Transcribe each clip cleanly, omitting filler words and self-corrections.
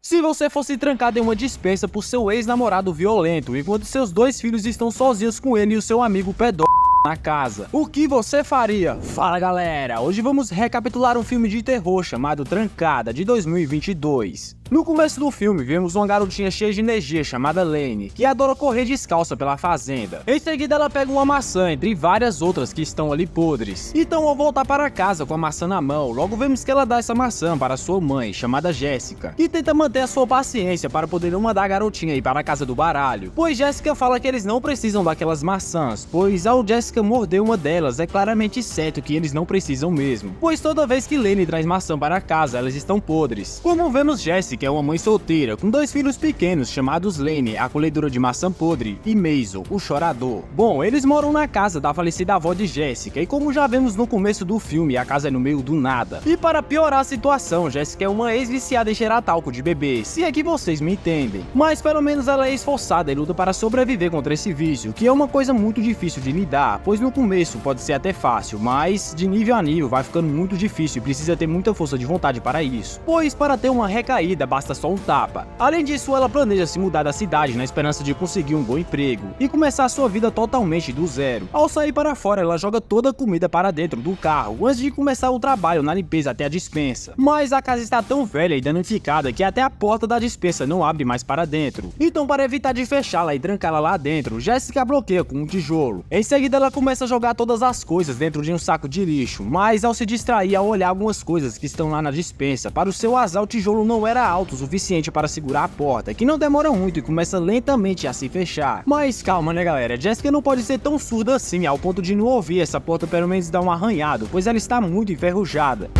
Se você fosse trancado em uma despensa por seu ex-namorado violento, enquanto seus dois filhos estão sozinhos com ele e o seu amigo pedófilo na casa, o que você faria? Fala galera, hoje vamos recapitular um filme de terror chamado Trancada, de 2022. No começo do filme, vemos uma garotinha cheia de energia chamada Lane, que adora correr descalça pela fazenda. Em seguida ela pega uma maçã entre várias outras que estão ali podres. Então ao voltar para casa com a maçã na mão, logo vemos que ela dá essa maçã para sua mãe, chamada Jessica, que tenta manter a sua paciência para poder não mandar a garotinha ir para a casa do baralho, pois Jessica fala que eles não precisam daquelas maçãs, pois ao Jessica morder uma delas é claramente certo que eles não precisam mesmo, pois toda vez que Lane traz maçã para casa, elas estão podres. Como vemos, Jessica é uma mãe solteira com dois filhos pequenos chamados Lane, a colhedora de maçã podre, e Maisel, o chorador. Bom, eles moram na casa da falecida avó de Jessica, e como já vemos no começo do filme, a casa é no meio do nada. E para piorar a situação, Jessica é uma ex-viciada em cheirar talco de bebê, se é que vocês me entendem. Mas pelo menos ela é esforçada e luta para sobreviver contra esse vício, que é uma coisa muito difícil de lidar, pois no começo pode ser até fácil, mas de nível a nível vai ficando muito difícil e precisa ter muita força de vontade para isso, pois para ter uma recaída basta só um tapa. Além disso, ela planeja se mudar da cidade na esperança de conseguir um bom emprego e começar sua vida totalmente do zero. Ao sair para fora, ela joga toda a comida para dentro do carro antes de começar o trabalho na limpeza até a despensa, mas a casa está tão velha e danificada que até a porta da despensa não abre mais para dentro. Então, para evitar de fechá-la e trancá-la lá dentro, Jessica bloqueia com um tijolo. Em seguida, ela começa a jogar todas as coisas dentro de um saco de lixo, mas ao se distrair ao olhar algumas coisas que estão lá na despensa, para o seu azar o tijolo não era alto o suficiente para segurar a porta, que não demora muito e começa lentamente a se fechar. Mas calma né galera, Jessica não pode ser tão surda assim ao ponto de não ouvir essa porta pelo menos dar um arranhado, pois ela está muito enferrujada.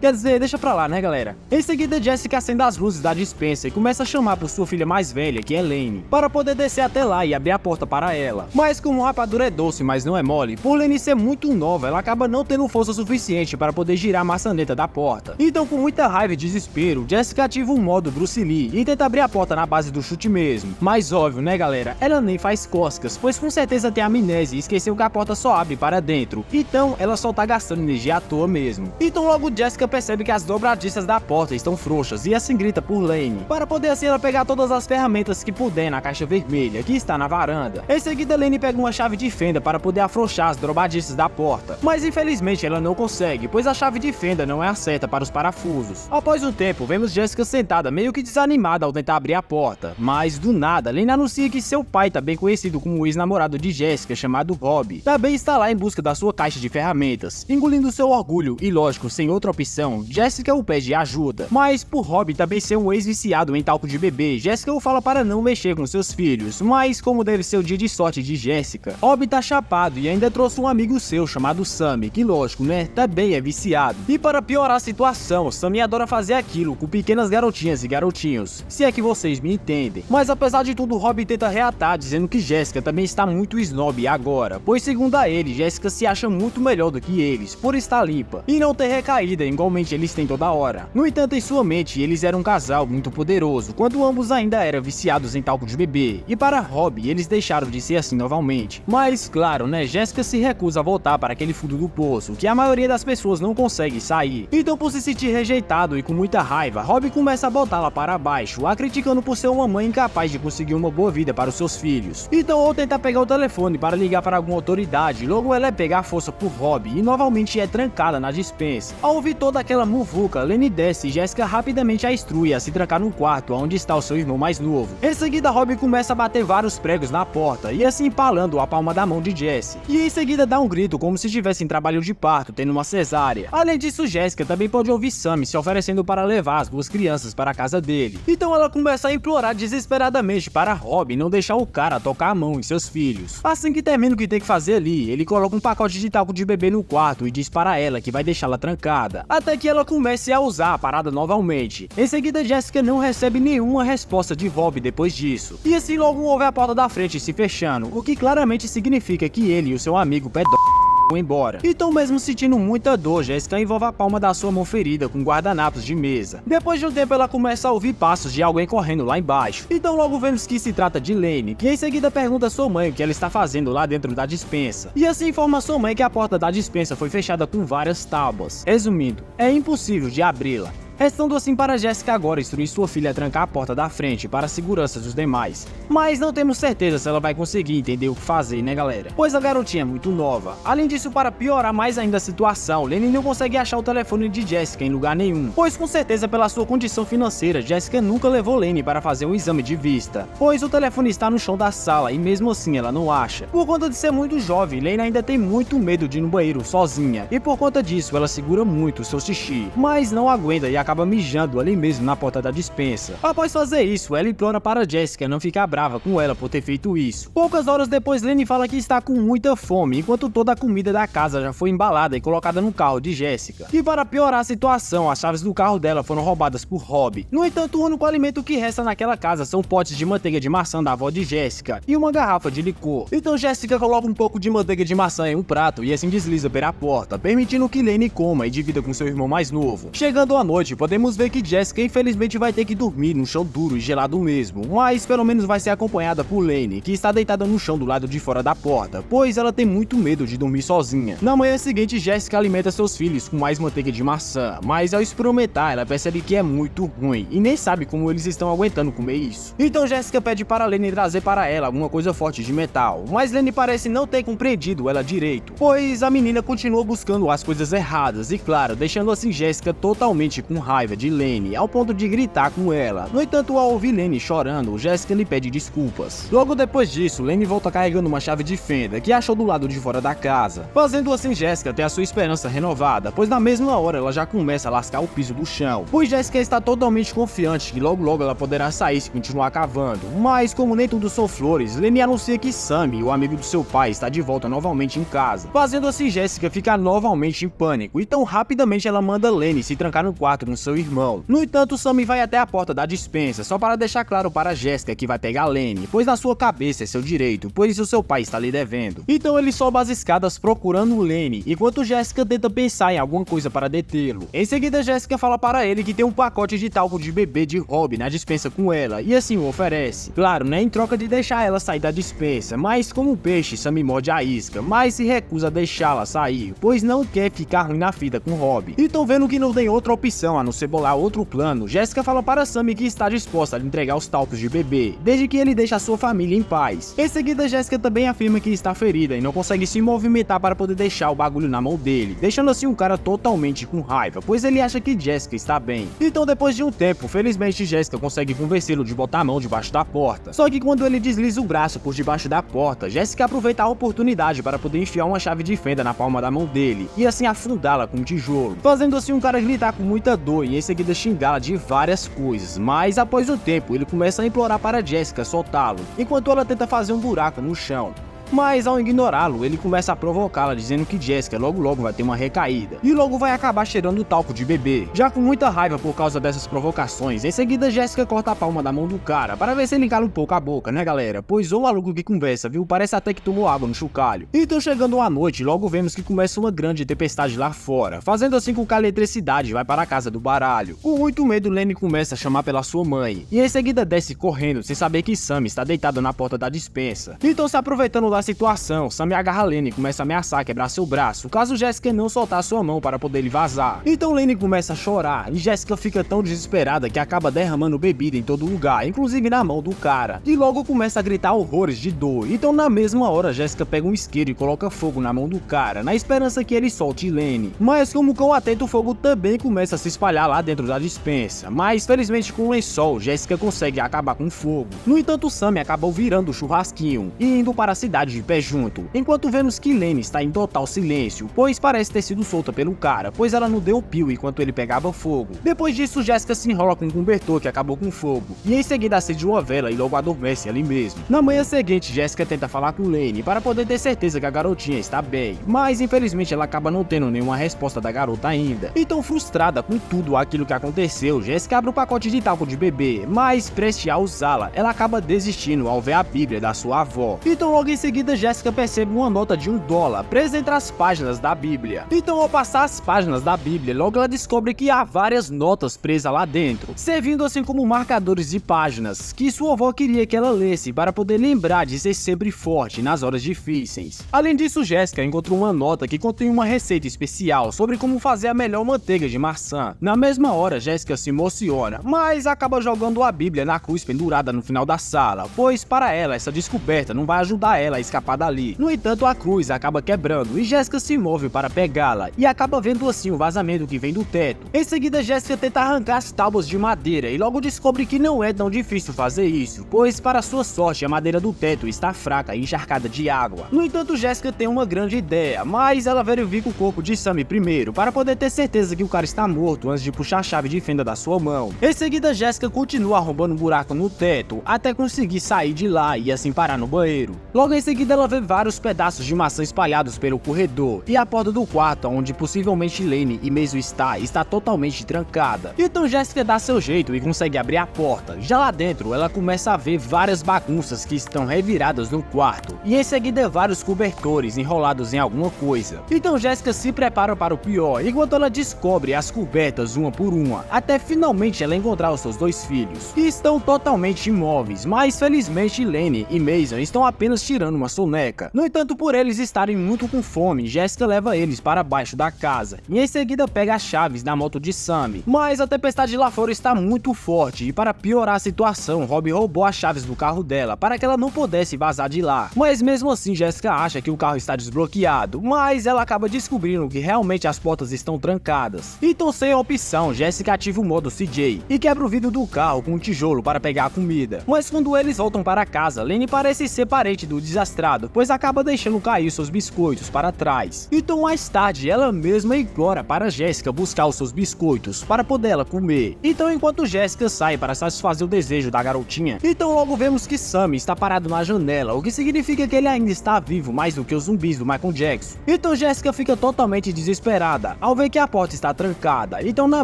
Quer dizer, deixa pra lá, né galera? Em seguida, Jessica acende as luzes da despensa e começa a chamar por sua filha mais velha, que é Lane, para poder descer até lá e abrir a porta para ela. Mas como a rapadura é doce, mas não é mole, por Lane ser muito nova, ela acaba não tendo força suficiente para poder girar a maçaneta da porta. Então, com muita raiva e desespero, Jessica ativa o modo Bruce Lee e tenta abrir a porta na base do chute mesmo. Mas óbvio, né galera? Ela nem faz cócegas, pois com certeza tem amnésia e esqueceu que a porta só abre para dentro. Então, ela só tá gastando energia à toa mesmo. Então logo Jessica percebe que as dobradiças da porta estão frouxas e assim grita por Lane, para poder assim ela pegar todas as ferramentas que puder na caixa vermelha, que está na varanda. Em seguida Lane pega uma chave de fenda para poder afrouxar as dobradiças da porta, mas infelizmente ela não consegue, pois a chave de fenda não é a certa para os parafusos. Após um tempo, vemos Jessica sentada meio que desanimada ao tentar abrir a porta, mas do nada Lane anuncia que seu pai, também conhecido como o ex-namorado de Jessica, chamado Rob, também está lá em busca da sua caixa de ferramentas. Engolindo seu orgulho e lógico, sem outra opção, Jessica o pede ajuda, mas por Rob também ser um ex-viciado em talco de bebê, Jessica o fala para não mexer com seus filhos, mas como deve ser o dia de sorte de Jessica, Rob tá chapado e ainda trouxe um amigo seu chamado Sammy, que lógico né, também é viciado. E para piorar a situação, Sammy adora fazer aquilo com pequenas garotinhas e garotinhos, se é que vocês me entendem. Mas apesar de tudo, Rob tenta reatar dizendo que Jessica também está muito snob agora, pois segundo a ele, Jessica se acha muito melhor do que eles, por estar limpa e não ter recaída igualmente eles têm toda hora. No entanto, em sua mente, eles eram um casal muito poderoso, quando ambos ainda eram viciados em talco de bebê, e para Rob, eles deixaram de ser assim novamente. Mas claro, né, Jessica se recusa a voltar para aquele fundo do poço, que a maioria das pessoas não consegue sair. Então, por se sentir rejeitado e com muita raiva, Rob começa a botá-la para baixo, a criticando por ser uma mãe incapaz de conseguir uma boa vida para os seus filhos. Então, ao tentar pegar o telefone para ligar para alguma autoridade, logo ela é pegar a força por Rob e novamente é trancada na despensa. Ao ouvir toda aquela muvuca, Lane desce e Jessica rapidamente a instrui a se trancar no quarto onde está o seu irmão mais novo. Em seguida, Rob começa a bater vários pregos na porta e assim empalando a palma da mão de Jesse. E em seguida dá um grito como se estivesse em trabalho de parto, tendo uma cesárea. Além disso, Jessica também pode ouvir Sammy se oferecendo para levar as duas crianças para a casa dele. Então ela começa a implorar desesperadamente para Rob não deixar o cara tocar a mão em seus filhos. Assim que termina o que tem que fazer ali, ele coloca um pacote de talco de bebê no quarto e diz para ela que vai deixá-la trancada, até que ela comece a usar a parada novamente. Em seguida, Jessica não recebe nenhuma resposta de Rob depois disso. E assim logo ouve a porta da frente se fechando, o que claramente significa que ele e o seu amigo pedófilo embora. Então, mesmo sentindo muita dor, Jessica envolve a palma da sua mão ferida com guardanapos de mesa. Depois de um tempo, ela começa a ouvir passos de alguém correndo lá embaixo. Então logo vemos que se trata de Lane, que em seguida pergunta a sua mãe o que ela está fazendo lá dentro da despensa. E assim informa a sua mãe que a porta da despensa foi fechada com várias tábuas. Resumindo, é impossível de abri-la. restando assim para Jessica agora instruir sua filha a trancar a porta da frente para a segurança dos demais. Mas não temos certeza se ela vai conseguir entender o que fazer, né galera? Pois a garotinha é muito nova. Além disso, para piorar mais ainda a situação, Lenny não consegue achar o telefone de Jessica em lugar nenhum, pois com certeza pela sua condição financeira, Jessica nunca levou Lenny para fazer um exame de vista, pois o telefone está no chão da sala e mesmo assim ela não acha. Por conta de ser muito jovem, Lenny ainda tem muito medo de ir no banheiro sozinha, e por conta disso ela segura muito seu xixi, mas não aguenta e acaba mijando ali mesmo na porta da despensa. Após fazer isso, ela implora para Jessica não ficar brava com ela por ter feito isso. Poucas horas depois, Lenny fala que está com muita fome, enquanto toda a comida da casa já foi embalada e colocada no carro de Jessica. E para piorar a situação, as chaves do carro dela foram roubadas por Rob. No entanto, o único alimento que resta naquela casa são potes de manteiga de maçã da avó de Jessica e uma garrafa de licor. Então Jessica coloca um pouco de manteiga de maçã em um prato e assim desliza pela porta, permitindo que Lenny coma e divida com seu irmão mais novo. Chegando à noite, podemos ver que Jessica infelizmente vai ter que dormir num chão duro e gelado mesmo, mas pelo menos vai ser acompanhada por Lenny, que está deitada no chão do lado de fora da porta, pois ela tem muito medo de dormir sozinha. Na manhã seguinte, Jessica alimenta seus filhos com mais manteiga de maçã, mas ao experimentar, ela percebe que é muito ruim e nem sabe como eles estão aguentando comer isso. Então Jessica pede para Lenny trazer para ela alguma coisa forte de metal, mas Lenny parece não ter compreendido ela direito, pois a menina continua buscando as coisas erradas e claro, deixando assim Jessica totalmente com raiva de Lenny, ao ponto de gritar com ela. No entanto, ao ouvir Lenny chorando, Jessica lhe pede desculpas. Logo depois disso, Lenny volta carregando uma chave de fenda que achou do lado de fora da casa, fazendo assim Jessica ter a sua esperança renovada, pois na mesma hora ela já começa a lascar o piso do chão, pois Jessica está totalmente confiante que logo ela poderá sair se continuar cavando. Mas como nem tudo são flores, Lenny anuncia que Sammy, o amigo do seu pai, está de volta novamente em casa, fazendo assim Jessica ficar novamente em pânico, então rapidamente ela manda Lenny se trancar no quarto com seu irmão. No entanto, Sammy vai até a porta da despensa só para deixar claro para Jessica que vai pegar Lenny, pois na sua cabeça é seu direito, pois o seu pai está lhe devendo. Então ele sobe as escadas procurando Lenny, enquanto Jessica tenta pensar em alguma coisa para detê-lo. Em seguida, Jessica fala para ele que tem um pacote de talco de bebê de Rob na despensa com ela, e assim o oferece. Claro, né, em troca de deixar ela sair da despensa, mas como peixe, Sammy morde a isca, mas se recusa a deixá-la sair, pois não quer ficar ruim na fita com Rob. Então vendo que não tem outra opção a não ser bolar outro plano, Jessica fala para Sammy que está disposta a lhe entregar os talcos de bebê, desde que ele deixe a sua família em paz. Em seguida, Jessica também afirma que está ferida e não consegue se movimentar para poder deixar o bagulho na mão dele, deixando assim o cara totalmente com raiva, pois ele acha que Jessica está bem. Então depois de um tempo, felizmente Jessica consegue convencê-lo de botar a mão debaixo da porta. Só que quando ele desliza o braço por debaixo da porta, Jessica aproveita a oportunidade para poder enfiar uma chave de fenda na palma da mão dele e assim afundá-la com um tijolo, fazendo assim o cara gritar com muita dor e em seguida xingá-la de várias coisas. Mas após um tempo, ele começa a implorar para Jessica soltá-lo, enquanto ela tenta fazer um buraco no chão. Mas ao ignorá-lo, ele começa a provocá-la, dizendo que Jessica logo vai ter uma recaída e logo vai acabar cheirando talco de bebê. Já com muita raiva por causa dessas provocações, em seguida Jessica corta a palma da mão do cara para ver se ele cala um pouco a boca, né galera? Pois o maluco que conversa, viu? Parece até que tomou água no chocalho. Então chegando à noite, logo vemos que começa uma grande tempestade lá fora, fazendo assim com que a eletricidade vai para a casa do baralho. Com muito medo, Lenny começa a chamar pela sua mãe e em seguida desce correndo sem saber que Sammy está deitado na porta da despensa. Então se aproveitando da situação, Sammy agarra Lenny e começa a ameaçar quebrar seu braço, caso Jessica não soltar sua mão para poder lhe vazar. Então Lenny começa a chorar e Jessica fica tão desesperada que acaba derramando bebida em todo lugar, inclusive na mão do cara, e logo começa a gritar horrores de dor. Então na mesma hora, Jessica pega um isqueiro e coloca fogo na mão do cara, na esperança que ele solte Lenny. Mas como com o atento, o fogo também começa a se espalhar lá dentro da despensa, mas felizmente com o lençol, Jessica consegue acabar com o fogo. No entanto, Sammy acabou virando o churrasquinho e indo para a cidade de pé junto, enquanto vemos que Lenny está em total silêncio, pois parece ter sido solta pelo cara, pois ela não deu o pio enquanto ele pegava fogo. Depois disso, Jessica se enrola com um cobertor que acabou com fogo, e em seguida acende uma vela e logo adormece ali mesmo. Na manhã seguinte, Jessica tenta falar com Lenny para poder ter certeza que a garotinha está bem, mas infelizmente ela acaba não tendo nenhuma resposta da garota ainda. Então frustrada com tudo aquilo que aconteceu, Jessica abre um pacote de talco de bebê, mas prestes a usá-la, ela acaba desistindo ao ver a bíblia da sua avó. Então logo em seguida seguida Jéssica percebe uma nota de $1 presa entre as páginas da Bíblia. Então ao passar as páginas da Bíblia, logo ela descobre que há várias notas presas lá dentro, servindo assim como marcadores de páginas, que sua avó queria que ela lesse para poder lembrar de ser sempre forte nas horas difíceis. Além disso, Jéssica encontrou uma nota que contém uma receita especial sobre como fazer a melhor manteiga de maçã. Na mesma hora, Jéssica se emociona, mas acaba jogando a Bíblia na cruz pendurada no final da sala, pois para ela essa descoberta não vai ajudar ela a escapar dali. No entanto, a cruz acaba quebrando e Jéssica se move para pegá-la e acaba vendo assim o vazamento que vem do teto. Em seguida, Jéssica tenta arrancar as tábuas de madeira e logo descobre que não é tão difícil fazer isso, pois para sua sorte a madeira do teto está fraca e encharcada de água. No entanto, Jéssica tem uma grande ideia, mas ela verifica o corpo de Sammy primeiro para poder ter certeza que o cara está morto antes de puxar a chave de fenda da sua mão. Em seguida, Jéssica continua arrombando um buraco no teto até conseguir sair de lá e assim parar no banheiro. Logo em seguida, ela vê vários pedaços de maçã espalhados pelo corredor e a porta do quarto onde possivelmente Lane e Mason está totalmente trancada. Então Jéssica dá seu jeito e consegue abrir a porta. Já lá dentro, ela começa a ver várias bagunças que estão reviradas no quarto e em seguida vários cobertores enrolados em alguma coisa. Então Jéssica se prepara para o pior enquanto ela descobre as cobertas uma por uma, até finalmente ela encontrar os seus dois filhos, que estão totalmente imóveis, mas felizmente Lane e Mason estão apenas tirando uma soneca. No entanto, por eles estarem muito com fome, Jéssica leva eles para baixo da casa e em seguida pega as chaves da moto de Sammy, mas a tempestade lá fora está muito forte e para piorar a situação, Rob roubou as chaves do carro dela para que ela não pudesse vazar de lá. Mas mesmo assim, Jéssica acha que o carro está desbloqueado, mas ela acaba descobrindo que realmente as portas estão trancadas. Então, sem opção, Jéssica ativa o modo CJ e quebra o vidro do carro com um tijolo para pegar a comida. Mas quando eles voltam para casa, Lane parece ser parente do desastrado, pois acaba deixando cair seus biscoitos para trás. Então mais tarde, ela mesma implora para Jéssica buscar os seus biscoitos para poder ela comer. Então enquanto Jéssica sai para satisfazer o desejo da garotinha, então logo vemos que Sammy está parado na janela, o que significa que ele ainda está vivo mais do que os zumbis do Michael Jackson. Então Jéssica fica totalmente desesperada ao ver que a porta está trancada. Então na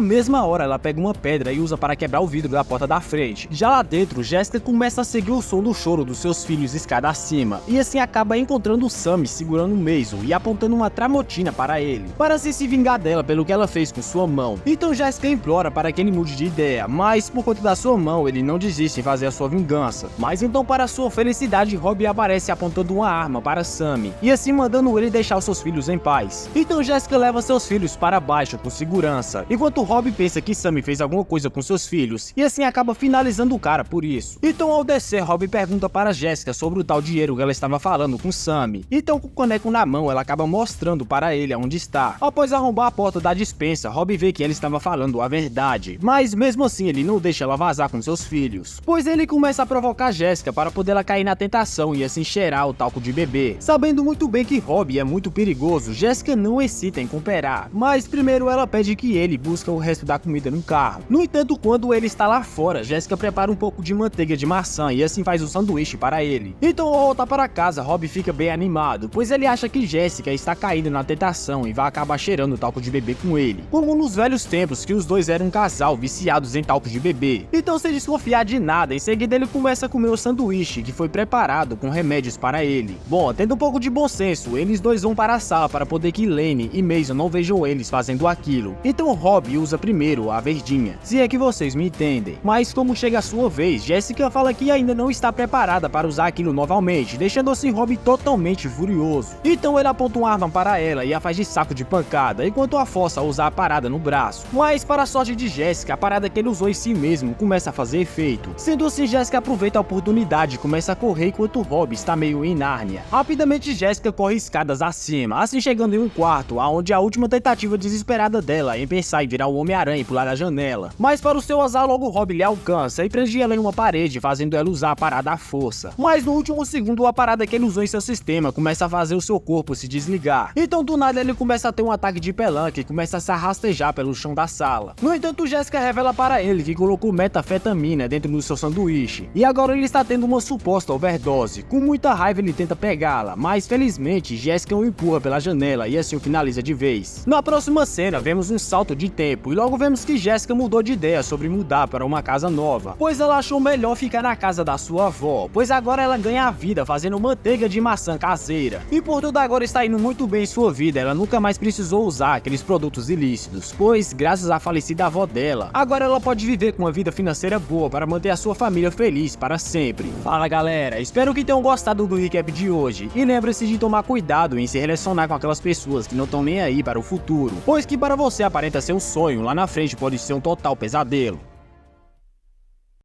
mesma hora ela pega uma pedra e usa para quebrar o vidro da porta da frente. Já lá dentro, Jéssica começa a seguir o som do choro dos seus filhos escada acima e assim acaba encontrando Sammy segurando Mason e apontando uma tramotina para ele, para assim se vingar dela pelo que ela fez com sua mão. Então Jéssica implora para que ele mude de ideia, mas por conta da sua mão ele não desiste em fazer a sua vingança. Mas então, para sua felicidade, Rob aparece apontando uma arma para Sammy e assim mandando ele deixar os seus filhos em paz. Então Jéssica leva seus filhos para baixo com segurança, enquanto Rob pensa que Sammy fez alguma coisa com seus filhos e assim acaba finalizando o cara por isso. Então ao descer, Rob pergunta para Jéssica sobre o tal dinheiro que ela estava falando com Sammy. Então com o caneco na mão, ela acaba mostrando para ele onde está. Após arrombar a porta da despensa, Rob vê que ela estava falando a verdade, mas mesmo assim ele não deixa ela vazar com seus filhos, pois ele começa a provocar Jéssica para poder ela cair na tentação e assim cheirar o talco de bebê. Sabendo muito bem que Rob é muito perigoso, Jéssica não hesita em cooperar, mas primeiro ela pede que ele busque o resto da comida no carro. No entanto, quando ele está lá fora, Jéssica prepara um pouco de manteiga de maçã e assim faz um sanduíche para ele. Então ao voltar para casa, Rob fica bem animado, pois ele acha que Jéssica está caindo na tentação e vai acabar cheirando o talco de bebê com ele, como nos velhos tempos que os dois eram um casal viciados em talco de bebê. Então, sem desconfiar de nada, em seguida ele começa a comer o sanduíche que foi preparado com remédios para ele. Bom, tendo um pouco de bom senso, eles dois vão para a sala para poder que Lane e Mason não vejam eles fazendo aquilo. Então Rob usa primeiro a verdinha, se é que vocês me entendem. Mas como chega a sua vez, Jéssica fala que ainda não está preparada para usar aquilo novamente, deixando assim Rob totalmente furioso. Então ele aponta uma arma para ela e a faz de saco de pancada, enquanto a força a usar a parada no braço. Mas para a sorte de Jéssica, a parada que ele usou em si mesmo começa a fazer efeito. Sendo assim, Jéssica aproveita a oportunidade e começa a correr enquanto Rob está meio em Nárnia. Rapidamente Jéssica corre escadas acima, assim chegando em um quarto, aonde a última tentativa desesperada dela em pensar em virar o Homem-Aranha e pular da janela. Mas para o seu azar, logo Rob lhe alcança e prende ela em uma parede, fazendo ela usar a parada à força. Mas no último segundo, a parada que ele usou em seu sistema começa a fazer o seu corpo se desligar. Então do nada ele começa a ter um ataque de pelanca e começa a se rastejar pelo chão da sala. No entanto, Jéssica revela para ele que colocou metafetamina dentro do seu sanduíche e agora ele está tendo uma suposta overdose. Com muita raiva ele tenta pegá-la, mas felizmente Jéssica o empurra pela janela e assim o finaliza de vez. Na próxima cena vemos um salto de tempo e logo vemos que Jéssica mudou de ideia sobre mudar para uma casa nova, pois ela achou melhor ficar na casa da sua avó, pois agora ela ganha a vida fazendo manteiga de maçã caseira. E por tudo agora está indo muito bem em sua vida, ela nunca mais precisou usar aqueles produtos ilícitos, pois graças à falecida avó dela, agora ela pode viver com uma vida financeira boa para manter a sua família feliz para sempre. Fala galera, espero que tenham gostado do recap de hoje e lembre-se de tomar cuidado em se relacionar com aquelas pessoas que não estão nem aí para o futuro, pois que para você aparenta ser um sonho, lá na frente pode ser um total pesadelo.